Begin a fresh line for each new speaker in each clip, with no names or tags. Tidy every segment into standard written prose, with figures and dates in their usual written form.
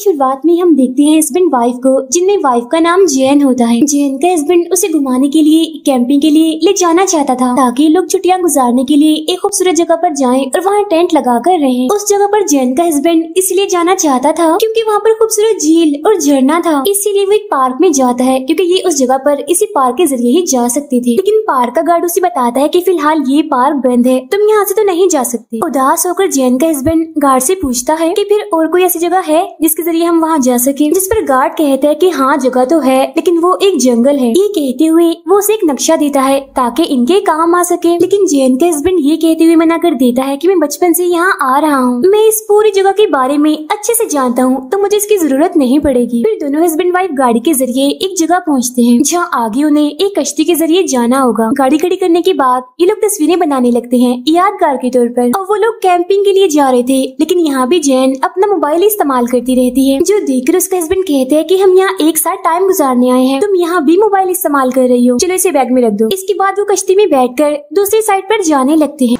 शुरुआत में हम देखते हैं हस्बैंड वाइफ को, जिनमें वाइफ का नाम जैन होता है। जैन का हस्बैंड उसे घुमाने के लिए, कैंपिंग के लिए ले जाना चाहता था ताकि लोग छुट्टियां गुजारने के लिए एक खूबसूरत जगह पर जाएं और वहाँ टेंट लगा कर रहें। उस जगह पर जैन का हस्बैंड इसलिए जाना चाहता था क्योंकि वहाँ पर खूबसूरत झील और झरना था, इसीलिए वो एक पार्क में जाता है क्योंकि ये उस जगह पर इसी पार्क के जरिए ही जा सकते थे। लेकिन पार्क का गार्ड उसे बताता है कि फिलहाल ये पार्क बंद है, तुम यहाँ से तो नहीं जा सकते। उदास होकर जैन का हस्बैंड गार्ड से पूछता है कि फिर और कोई ऐसी जगह है जिसके जरिए हम वहाँ जा सके, जिस पर गार्ड कहता है कि हाँ जगह तो है, लेकिन वो एक जंगल है। ये कहते हुए वो उसे एक नक्शा देता है ताकि इनके काम आ सके। लेकिन जैन का हस्बैंड ये कहते हुए मना कर देता है कि मैं बचपन से यहाँ आ रहा हूँ, मैं इस पूरी जगह के बारे में अच्छे से जानता हूँ, तो मुझे इसकी जरूरत नहीं पड़ेगी। फिर दोनों हस्बैंड वाइफ गाड़ी के जरिए एक जगह पहुँचते हैं जहाँ आगे उन्हें एक कश्ती के जरिए जाना होगा। गाड़ी खड़ी करने के बाद ये लोग तस्वीरें बनाने लगते हैं यादगार के तौर पर। और वो लोग कैंपिंग के लिए जा रहे थे, लेकिन यहाँ भी जैन अपना मोबाइल इस्तेमाल करती रहती है, जो देखकर उसका हस्बैंड कहते हैं कि हम यहाँ एक साथ टाइम गुजारने आए हैं, तुम यहाँ भी मोबाइल इस्तेमाल कर रही हो, चलो इसे बैग में रख दो। इसके बाद वो कश्ती में बैठकर दूसरी साइड पर जाने लगते हैं।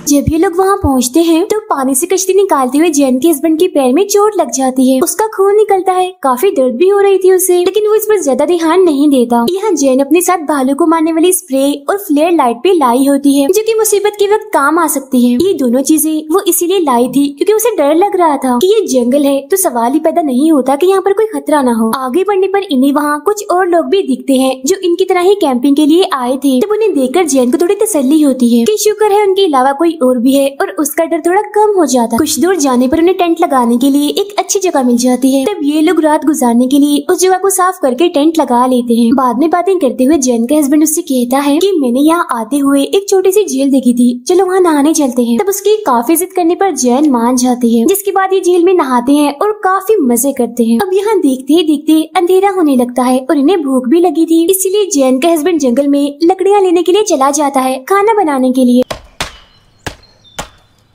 जब ये लोग वहाँ पहुँचते हैं तो पानी से कश्ती निकालते हुए जैन के हस्बैंड के पैर में चोट लग जाती है, उसका खून निकलता है, काफी दर्द भी हो रही थी उसे, लेकिन वो इस पर ज्यादा ध्यान नहीं देता। यहाँ जैन अपने साथ भालू को मारने वाली स्प्रे और फ्लेयर लाइट भी लाई होती है, जो कि मुसीबत के वक्त काम आ सकती है। ये दोनों चीजें वो इसीलिए लाई थी क्योंकि उसे डर लग रहा था कि ये जंगल है, तो सवाल ही पैदा नहीं होता कि यहाँ पर कोई खतरा न हो। आगे बढ़ने पर इन्हें वहाँ कुछ और लोग भी दिखते हैं जो इनकी तरह ही कैंपिंग के लिए आए थे। तब उन्हें देखकर जैन को थोड़ी तसल्ली होती है कि शुक्र है उनके अलावा कोई और भी है, और उसका डर थोड़ा कम हो जाता। कुछ दूर जाने पर उन्हें टेंट लगाने के लिए एक अच्छी जगह मिल जाती है। तब ये लोग रात गुजारने के लिए उस जगह को साफ करके टेंट लगा लेते हैं। बाद में बातें करते हुए जैन का हस्बैंड उससे कहता है कि मैंने यहाँ आते हुए एक छोटी सी झील देखी थी, चलो वहाँ नहाने चलते हैं। तब उसकी काफी जिद करने पर जैन मान जाती है, जिसके बाद ये झील में नहाते हैं और काफी मजे करते हैं। अब यहाँ देखते ही देखते अंधेरा होने लगता है और इन्हें भूख भी लगी थी, इसीलिए जैन का हस्बैंड जंगल में लकड़ियाँ लेने के लिए चला जाता है खाना बनाने के लिए,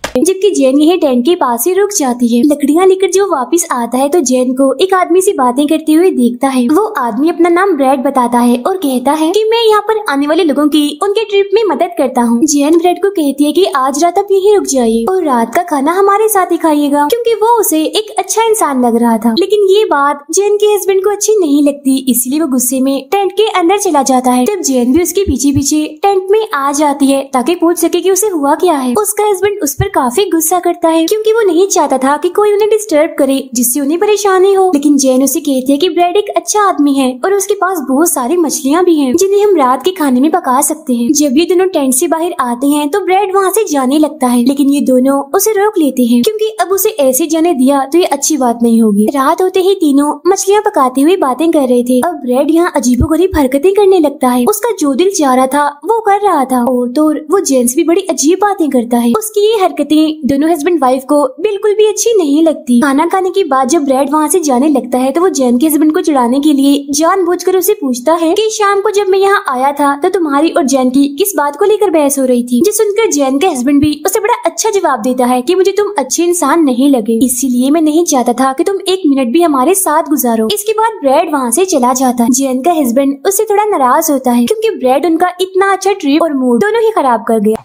जबकि जैन यह टेंट के पास ही रुक जाती है। लकड़ियाँ लेकर जो वापस आता है तो जैन को एक आदमी से बातें करते हुए देखता है। वो आदमी अपना नाम ब्रैड बताता है और कहता है कि मैं यहाँ पर आने वाले लोगों की उनके ट्रिप में मदद करता हूँ। जैन ब्रैड को कहती है कि आज रात आप यहीं रुक जाइए और रात का खाना हमारे साथ ही खाइएगा, क्योंकि वो उसे एक अच्छा इंसान लग रहा था। लेकिन ये बात जैन के हस्बैंड को अच्छी नहीं लगती, इसलिए वो गुस्से में टेंट के अंदर चला जाता है। तब जैन भी उसके पीछे पीछे टेंट में आ जाती है ताकि पूछ सके कि उसे हुआ क्या है। उसका हस्बैंड उस पर काफी गुस्सा करता है क्योंकि वो नहीं चाहता था कि कोई उन्हें डिस्टर्ब करे जिससे उन्हें परेशानी हो। लेकिन जैन उसे कहती है कि ब्रैड एक अच्छा आदमी है और उसके पास बहुत सारी मछलियाँ भी हैं जिन्हें हम रात के खाने में पका सकते हैं। जब ये दोनों टेंट से बाहर आते हैं तो ब्रैड वहाँ से जाने लगता है, लेकिन ये दोनों उसे रोक लेते हैं क्योंकि अब उसे ऐसे जाने दिया तो ये अच्छी बात नहीं होगी। रात होते ही तीनों मछलियाँ पकाते हुए बातें कर रहे थे। अब ब्रैड यहाँ अजीबोगरीब हरकतें करने लगता है, उसका जो दिल चाह रहा था वो कर रहा था, और तो वो जेंस भी बड़ी अजीब बातें करता है। उसकी ये हरकतें दोनों हस्बैंड वाइफ को बिल्कुल भी अच्छी नहीं लगती। खाना खाने के बाद जब ब्रैड वहाँ से जाने लगता है तो वो जैन के हस्बैंड को चिढ़ाने के लिए जानबूझकर उसे पूछता है कि शाम को जब मैं यहाँ आया था तो तुम्हारी और जैन की किस बात को लेकर बहस हो रही थी। जिस सुनकर जैन का हस्बैंड भी उसे बड़ा अच्छा जवाब देता है कि मुझे तुम अच्छे इंसान नहीं लगे, इसीलिए मैं नहीं चाहता था कि तुम एक मिनट भी हमारे साथ गुजारो। इसके बाद ब्रैड वहाँ से चला जाता है। जैन का हस्बैंड उससे थोड़ा नाराज होता है क्योंकि ब्रैड उनका इतना अच्छा ट्रिप और मूड दोनों ही खराब कर गया।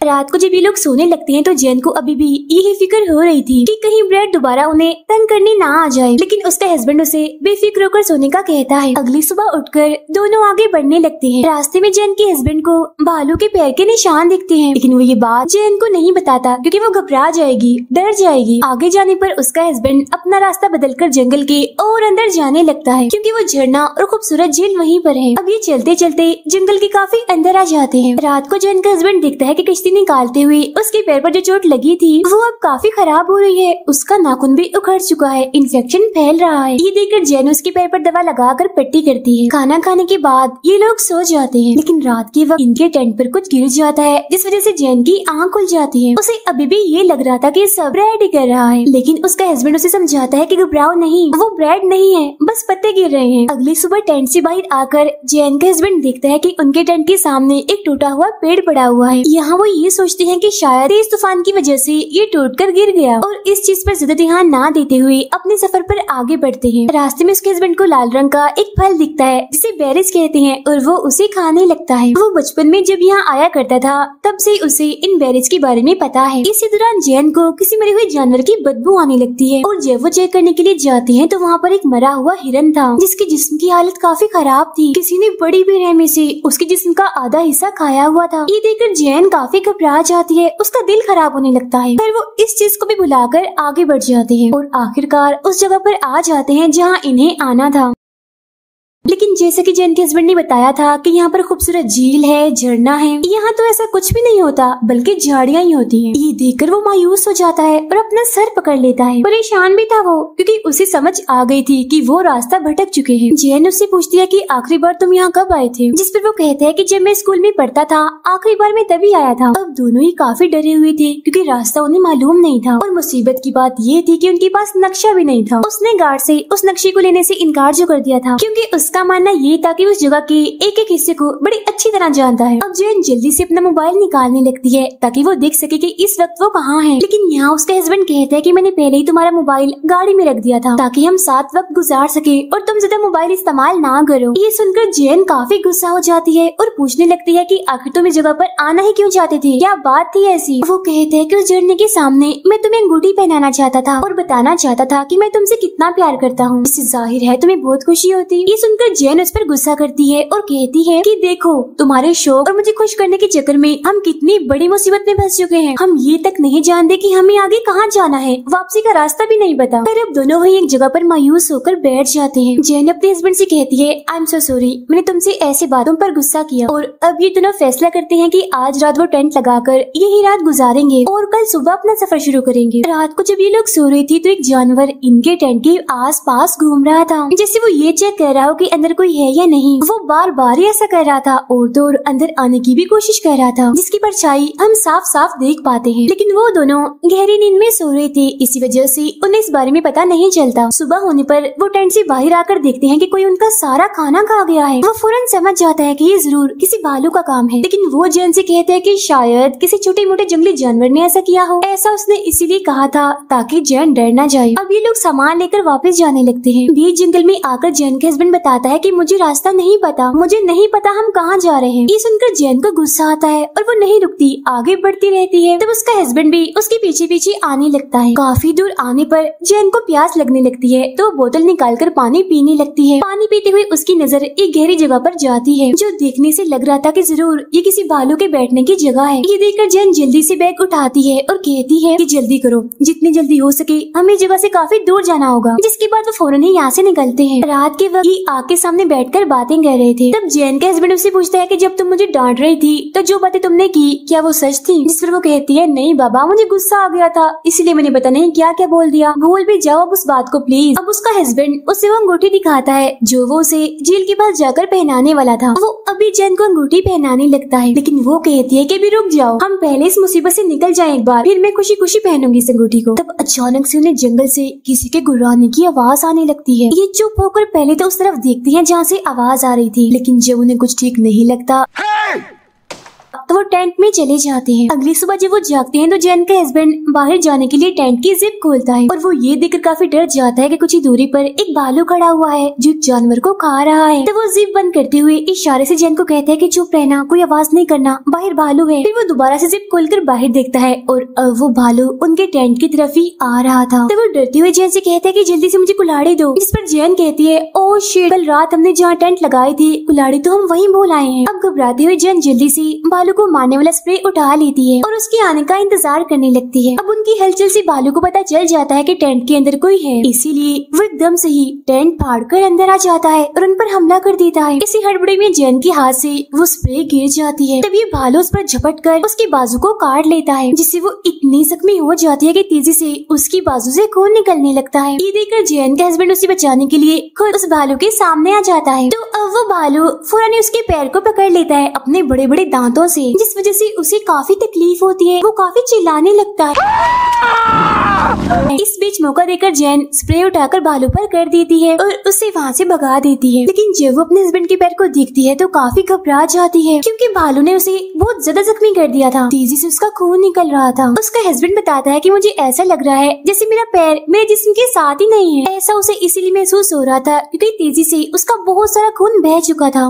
रात को जब ये लोग सोने लगते हैं तो जैन को अभी भी यही फिक्र हो रही थी कि कहीं ब्रैड दोबारा उन्हें तंग करने ना आ जाए, लेकिन उसका हस्बैंड उसे बेफिक्र होकर सोने का कहता है। अगली सुबह उठकर दोनों आगे बढ़ने लगते हैं। रास्ते में जैन के हस्बैंड को भालू के पैर के निशान दिखते हैं, लेकिन वो ये बात जैन को नहीं बताता क्योंकि वो घबरा जाएगी, डर जाएगी। आगे जाने पर उसका हस्बैंड अपना रास्ता बदलकर जंगल के और अंदर जाने लगता है क्योंकि वो झरना और खूबसूरत झील वहीं पर है। अब ये चलते चलते जंगल के काफी अंदर आ जाते हैं। रात को जैन का हस्बैंड देखता है कि कश्ती निकालते हुए उसके पैर पर जो चोट लगी थी वो अब काफी खराब हो रही है। उसका नाखून भी उखड़ चुका है, इन्फेक्शन फैल रहा है। ये देखकर जैन उसके पैर पर दवा लगाकर पट्टी करती है। खाना खाने के बाद ये लोग सो जाते हैं, लेकिन रात के वक्त इनके टेंट पर कुछ गिर जाता है जिस वजह से जैन की आंख खुल जाती है। उसे अभी भी ये लग रहा था कि सब ब्रैड ही कर रहा है, लेकिन उसका हस्बैंड उसे समझाता है कि घबराओ नहीं, वो ब्रैड नहीं है, बस पत्ते गिर रहे हैं। अगली सुबह टेंट से बाहर आकर जैन का हस्बैंड देखता है कि उनके टेंट के सामने एक टूटा हुआ पेड़ पड़ा हुआ है। यहाँ वो ये सोचते हैं हैं कि शायद तेज तूफान की वजह से ये टूटकर गिर गया, और इस चीज पर ज्यादा ध्यान ना देते हुए अपने सफर पर आगे बढ़ते हैं। रास्ते में उसके हस्बैंड को लाल रंग का एक फल दिखता है जिसे बेरिस कहते हैं, और वो उसे खाने लगता है। वो बचपन में जब यहाँ आया करता था तब से उसे इन बेरिस के बारे में पता है। इसी दौरान जैन को किसी मरे हुए जानवर की बदबू आने लगती है, और जब वो चेक करने के लिए जाते हैं तो वहाँ पर एक मरा हुआ हिरन था जिसके जिस्म की हालत काफी खराब थी। किसी ने बड़ी बेरहमी से उसके जिस्म का आधा हिस्सा खाया हुआ था। ये देखकर जैन काफी घबरा जाती है, उसका दिल खराब होने लगता है, पर वो इस चीज को भी भुलाकर आगे बढ़ जाते हैं और आखिरकार उस जगह पर आ जाते हैं जहाँ इन्हें आना था। लेकिन जैसे कि जैन के हस्बैंड ने बताया था कि यहाँ पर खूबसूरत झील है, झरना है, यहाँ तो ऐसा कुछ भी नहीं होता बल्कि झाड़ियाँ ही होती हैं। ये देखकर वो मायूस हो जाता है और अपना सर पकड़ लेता है। परेशान भी था वो, क्योंकि उसे समझ आ गई थी कि वो रास्ता भटक चुके हैं। जैन उससे पूछती है कि आखिरी बार तुम यहाँ कब आए थे, जिस पर वो कहता है कि जब मैं स्कूल में पढ़ता था आखिरी बार मैं तभी आया था। अब दोनों ही काफी डरे हुए थे क्योंकि रास्ता उन्हें मालूम नहीं था, और मुसीबत की बात ये थी कि उनके पास नक्शा भी नहीं था। उसने गार्ड से उस नक्शे को लेने से इनकार जो कर दिया था, क्योंकि उसका मानना ये था कि उस जगह के एक एक हिस्से को बड़ी अच्छी तरह जानता है। अब जैन जल्दी से अपना मोबाइल निकालने लगती है ताकि वो देख सके कि इस वक्त वो कहाँ है। लेकिन यहाँ उसका हस्बैंड कहता है कि मैंने पहले ही तुम्हारा मोबाइल गाड़ी में रख दिया था ताकि हम साथ वक्त गुजार सके और तुम ज्यादा मोबाइल इस्तेमाल ना करो। ये सुनकर जैन काफी गुस्सा हो जाती है और पूछने लगती है कि आखिर तुम इस जगह पर आना ही क्यों चाहते थे, क्या बात थी ऐसी। वो कहते हैं कि उस झरने के सामने मैं तुम्हें अंगूठी पहनाना चाहता था और बताना चाहता था कि मैं तुमसे कितना प्यार करता हूँ। इससे जाहिर है तुम्हें बहुत खुशी होती। ये सुनकर जैन उस पर गुस्सा करती है और कहती है कि देखो तुम्हारे शौक और मुझे खुश करने के चक्कर में हम कितनी बड़ी मुसीबत में फंस चुके हैं। हम ये तक नहीं जानते कि हमें आगे कहाँ जाना है, वापसी का रास्ता भी नहीं पता। फिर अब दोनों वही एक जगह पर मायूस होकर बैठ जाते हैं। जैन अपने हस्बैंड से कहती है आई एम सो सॉरी, मैंने तुमसे ऐसी बातों पर गुस्सा किया। और अब ये दोनों फैसला करते हैं कि आज रात वो टेंट लगाकर यही रात गुजारेंगे और कल सुबह अपना सफर शुरू करेंगे। रात को जब ये लोग सो रहे थे तो एक जानवर इनके टेंट के आस पास घूम रहा था, जैसे वो ये चेक कर रहा हो कि अंदर कोई है या नहीं। वो बार बार ऐसा कर रहा था और तो और अंदर आने की भी कोशिश कर रहा था, जिसकी परछाई हम साफ साफ देख पाते हैं। लेकिन वो दोनों गहरी नींद में सो रहे थे, इसी वजह से उन्हें इस बारे में पता नहीं चलता। सुबह होने पर वो टेंट से बाहर आकर देखते हैं कि कोई उनका सारा खाना खा गया है। वो फौरन समझ जाता है कि ये जरूर किसी भालू का काम है, लेकिन वो जैन से कहते हैं कि शायद किसी छोटे मोटे जंगली जानवर ने ऐसा किया हो। ऐसा उसने इसीलिए कहा था ताकि जैन डर न जाए। अब ये लोग सामान लेकर वापस जाने लगते हैं। बीच जंगल में आकर जैन के हस्बैंड बताता है कि मुझे रास्ता नहीं पता, मुझे नहीं पता हम कहाँ जा रहे हैं। ये सुनकर जैन को गुस्सा आता है और वो नहीं रुकती, आगे बढ़ती रहती है। तब उसका हस्बैंड भी उसके पीछे पीछे आने लगता है। काफी दूर आने पर जैन को प्यास लगने लगती है तो बोतल निकालकर पानी पीने लगती है। पानी पीते हुए उसकी नजर एक गहरी जगह पर जाती है जो देखने से लग रहा था कि जरूर ये किसी भालू के बैठने की जगह है। ये देखकर जैन जल्दी से बैग उठाती है और कहती है कि जल्दी करो, जितनी जल्दी हो सके हमें जगह से काफी दूर जाना होगा। जिसके बाद वो फौरन ही यहाँ से निकलते हैं। रात के वक्त ये आग के सामने बैठकर बातें कर रहे थे। तब जैन के हस्बैंड उससे पूछता है कि जब तुम मुझे डांट रही थी तो जो बातें तुमने की क्या वो सच थी। जिस पर वो कहती है नहीं बाबा, मुझे गुस्सा आ गया था इसलिए मैंने पता नहीं क्या क्या बोल दिया, भूल भी जाओ अब उस बात को प्लीज। अब उसका हस्बैंड उसे वो अंगूठी दिखाता है जो वो उसे झील के पास जाकर पहनाने वाला था। वो अभी जैन को अंगूठी पहनाने लगता है, लेकिन वो कहती है कि अभी रुक जाओ, हम पहले इस मुसीबत से निकल जाए एक बार, फिर मैं खुशी खुशी पहनूंगी इस अंगूठी को। तब अचानक से उन्हें जंगल से किसी के गुर्राने की आवाज आने लगती है। ये चुप होकर पहले तो उस तरफ देखती है जहाँ से आवाज आ रही थी, लेकिन जब उन्हें कुछ ठीक नहीं लगता तो वो टेंट में चले जाते हैं। अगली सुबह जब वो जागते हैं तो जैन का हस्बैंड बाहर जाने के लिए टेंट की जिप खोलता है और वो ये देखकर काफी डर जाता है कि कुछ ही दूरी पर एक भालू खड़ा हुआ है जो एक जानवर को खा रहा है। तो वो जिप बंद करते हुए इशारे से जैन को कहता है कि चुप रहना, कोई आवाज नहीं करना, बाहर भालू है। फिर वो दोबारा से जिप खोलकर बाहर देखता है और अब वो भालू उनके टेंट की तरफ ही आ रहा था। तो वो डरते हुए जैन से कहता है कि जल्दी से मुझे कुल्हाड़ी दो। जिस पर जैन कहती है ओ शिट, कल रात हमने जहाँ टेंट लगाई थी कुल्हाड़ी तो हम वहीं भूल आए हैं। अब घबराते हुए जैन जल्दी से भालू को मारने वाला स्प्रे उठा लेती है और उसके आने का इंतजार करने लगती है। अब उनकी हलचल से भालू को पता चल जाता है कि टेंट के अंदर कोई है, इसीलिए वो एकदम से ही टेंट फाड़कर अंदर आ जाता है और उन पर हमला कर देता है। इसी हड़बड़ी में जैन के हाथ से वो स्प्रे गिर जाती है। तब ये भालू उस पर झपट कर उसके बाजू को काट लेता है, जिससे वो इतनी जख्मी हो जाती है कि तेजी से उसकी बाजू से खून निकलने लगता है। ये देखकर जैन का हस्बैंड उसे बचाने के लिए खुद उस भालू के सामने आ जाता है। तो अब वो भालू फौरन उसके पैर को पकड़ लेता है अपने बड़े बड़े दांतों से, जिस वजह से उसे काफी तकलीफ होती है। वो काफी चिल्लाने लगता है है। इस बीच मौका देकर जैन स्प्रे उठाकर भालू पर कर देती है और उसे वहाँ से भगा देती है। लेकिन जब वो अपने हस्बैंड के पैर को देखती है तो काफी घबरा जाती है, क्योंकि भालू ने उसे बहुत ज्यादा जख्मी कर दिया था। तेजी से उसका खून निकल रहा था। उसका हस्बैंड बताता है कि मुझे ऐसा लग रहा है जैसे मेरा पैर मेरे जिस्म के साथ ही नहीं है। ऐसा उसे इसीलिए महसूस हो रहा था क्योंकि तेजी से उसका बहुत सारा खून बह चुका था।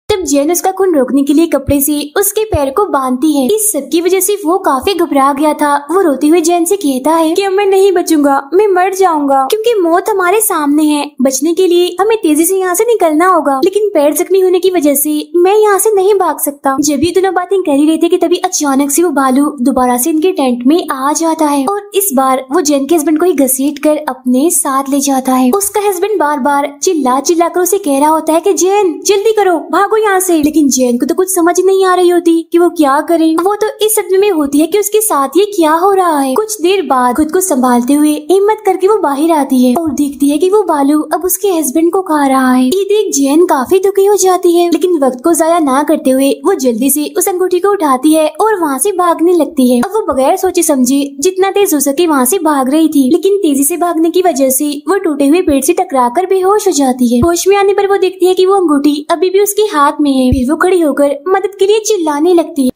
तब जैन उसका खून रोकने के लिए कपड़े से उसके पैर को बांधती है। इस सब की वजह से वो काफी घबरा गया था। वो रोते हुए जैन से कहता है कि अब मैं नहीं बचूंगा, मैं मर जाऊंगा, क्योंकि मौत हमारे सामने है। बचने के लिए हमें तेजी से यहाँ से निकलना होगा, लेकिन पैर जख्मी होने की वजह से मैं यहाँ से नहीं भाग सकता। जब ये दोनों बातें कर ही रहे थे कि तभी अचानक से वो भालू दोबारा से इनके टेंट में आ जाता है और इस बार वो जैन के हस्बैंड को ही घसीट कर अपने साथ ले जाता है। उसका हस्बैंड बार बार चिल्ला चिल्ला कर उसे कह रहा होता है कि जैन जल्दी करो, भागो यहाँ से। लेकिन जैन को तो कुछ समझ नहीं आ रही होती कि वो क्या करे। वो तो इस सदमे में होती है कि उसके साथ ये क्या हो रहा है। कुछ देर बाद खुद को संभालते हुए हिम्मत करके वो बाहर आती है और देखती है कि वो भालू अब उसके हस्बैंड को खा रहा है। ये देख जैन काफी दुखी हो जाती है, लेकिन वक्त को जाया ना करते हुए वो जल्दी से उस अंगूठी को उठाती है और वहाँ से भागने लगती है। अब वो बगैर सोचे समझे जितना तेज हो सके वहाँ से भाग रही थी, लेकिन तेजी से भागने की वजह से वो टूटे हुए पेड़ से टकराकर बेहोश हो जाती है। होश में आने पर वो देखती है कि वो अंगूठी अभी भी उसके हाथ में है। फिर वो खड़ी होकर मदद के लिए चिल्लाने लगती है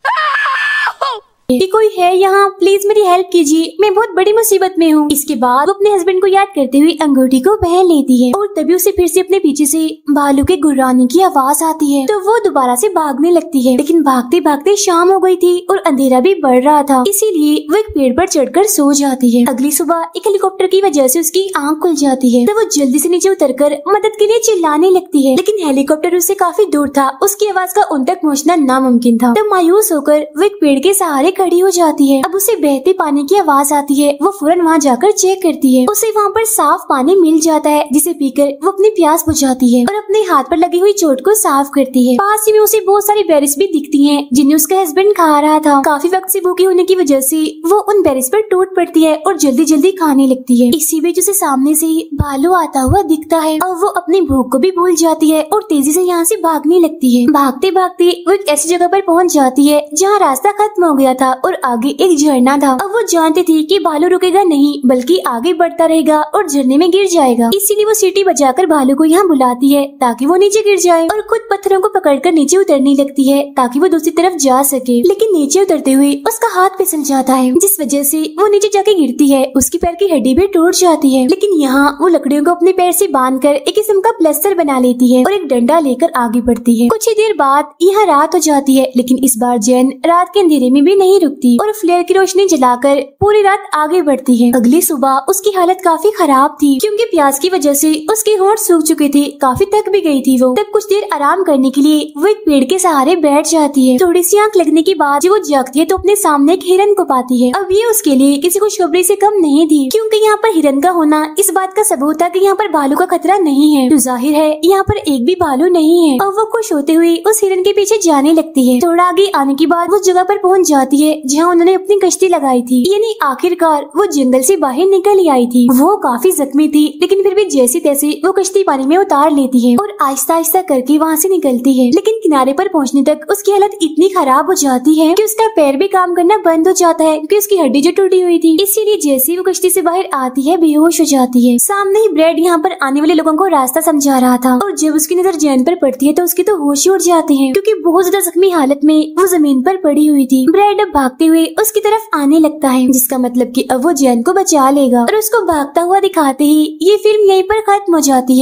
कि कोई है यहाँ, प्लीज मेरी हेल्प कीजिए, मैं बहुत बड़ी मुसीबत में हूँ। इसके बाद वो अपने हस्बैंड को याद करते हुए अंगूठी को पहन लेती है और तभी उसे फिर से अपने पीछे से भालू के गुर्राने की आवाज आती है। तो वो दोबारा से भागने लगती है, लेकिन भागते भागते शाम हो गई थी और अंधेरा भी बढ़ रहा था, इसीलिए वो एक पेड़ पर चढ़कर सो जाती है। अगली सुबह एक हेलीकॉप्टर की वजह से उसकी आँख खुल जाती है, तो वो जल्दी से नीचे उतरकर मदद के लिए चिल्लाने लगती है, लेकिन हेलीकॉप्टर उससे काफी दूर था। उसकी आवाज का उन तक पहुँचना नामुमकिन था। तो मायूस होकर वो एक पेड़ के सहारे खड़ी हो जाती है। अब उसे बहते पानी की आवाज आती है। वो फौरन वहाँ जाकर चेक करती है। उसे वहाँ पर साफ पानी मिल जाता है, जिसे पीकर वो अपनी प्यास बुझाती है और अपने हाथ पर लगी हुई चोट को साफ करती है। पास ही में उसे बहुत सारी बेरीज भी दिखती हैं, जिन्हें उसका हस्बैंड खा रहा था। काफी वक्त से भूखी होने की वजह से वो उन बेरीज पर टूट पड़ती है और जल्दी जल्दी खाने लगती है। इसी बीच उसे सामने से भालू आता हुआ दिखता है और वो अपनी भूख को भी भूल जाती है और तेजी से यहाँ से भागने लगती है। भागते भागते वो एक ऐसी जगह पर पहुँच जाती है जहाँ रास्ता खत्म हो गया था और आगे एक झरना था। अब वो जानती थी कि भालू रुकेगा नहीं, बल्कि आगे बढ़ता रहेगा और झरने में गिर जाएगा। इसीलिए वो सीटी बजाकर भालू को यहाँ बुलाती है ताकि वो नीचे गिर जाए और खुद पत्थरों को पकड़कर नीचे उतरने लगती है ताकि वो दूसरी तरफ जा सके। लेकिन नीचे उतरते हुए उसका हाथ फिसल जाता है, जिस वजह से वो नीचे जाके गिरती है। उसकी पैर की हड्डी भी टूट जाती है, लेकिन यहाँ वो लकड़ियों को अपने पैर से बांधकर एक किस्म का प्लास्टर बना लेती है और एक डंडा लेकर आगे बढ़ती है। कुछ ही देर बाद यहाँ रात हो जाती है, लेकिन इस बार जैन रात के अंधेरे में भी नहीं रुकती और फ्लेयर की रोशनी जलाकर पूरी रात आगे बढ़ती है। अगली सुबह उसकी हालत काफी खराब थी, क्योंकि प्यास की वजह से उसके होंठ सूख चुके थे। काफी थक भी गई थी वो। तब कुछ देर आराम करने के लिए वो एक पेड़ के सहारे बैठ जाती है। थोड़ी सी आंख लगने के बाद जब वो जागती है तो अपने सामने एक हिरन को पाती है। अब ये उसके लिए किसी खुशखबरी से कम नहीं थी, क्योंकि यहाँ पर हिरन का होना इस बात का सबूत था कि यहाँ पर भालू का खतरा नहीं है। तो जाहिर है यहाँ पर एक भी भालू नहीं है। और वो खुश होते हुए उस हिरन के पीछे जाने लगती है। थोड़ा आगे आने के बाद वो जगह पर पहुँच जाती है जहाँ उन्होंने अपनी कश्ती लगाई थी, यानी आखिरकार वो जंगल से बाहर निकल ही आई थी। वो काफी जख्मी थी, लेकिन फिर भी जैसे तैसे वो कश्ती पानी में उतार लेती है और आहिस्ता आहिस्ता करके वहाँ से निकलती है। लेकिन किनारे पर पहुँचने तक उसकी हालत इतनी खराब हो जाती है कि उसका पैर भी काम करना बंद हो जाता है, क्योंकि उसकी हड्डी जो टूटी हुई थी। इसीलिए जैसे ही वो कश्ती से बाहर आती है बेहोश हो जाती है। सामने ही ब्रेड यहाँ पर आने वाले लोगों को रास्ता समझा रहा था और जब उसकी नजर जैन पर पड़ती है तो उसके तो होश ही उड़ जाते हैं, क्योंकि बहुत ज्यादा जख्मी हालत में वो जमीन पर पड़ी हुई थी। ब्रेड अब भागते हुए उसकी तरफ आने लगता है, जिसका मतलब कि अब वो जैन को बचा लेगा और उसको भागता हुआ दिखाते ही ये फिल्म यहीं पर खत्म हो जाती है।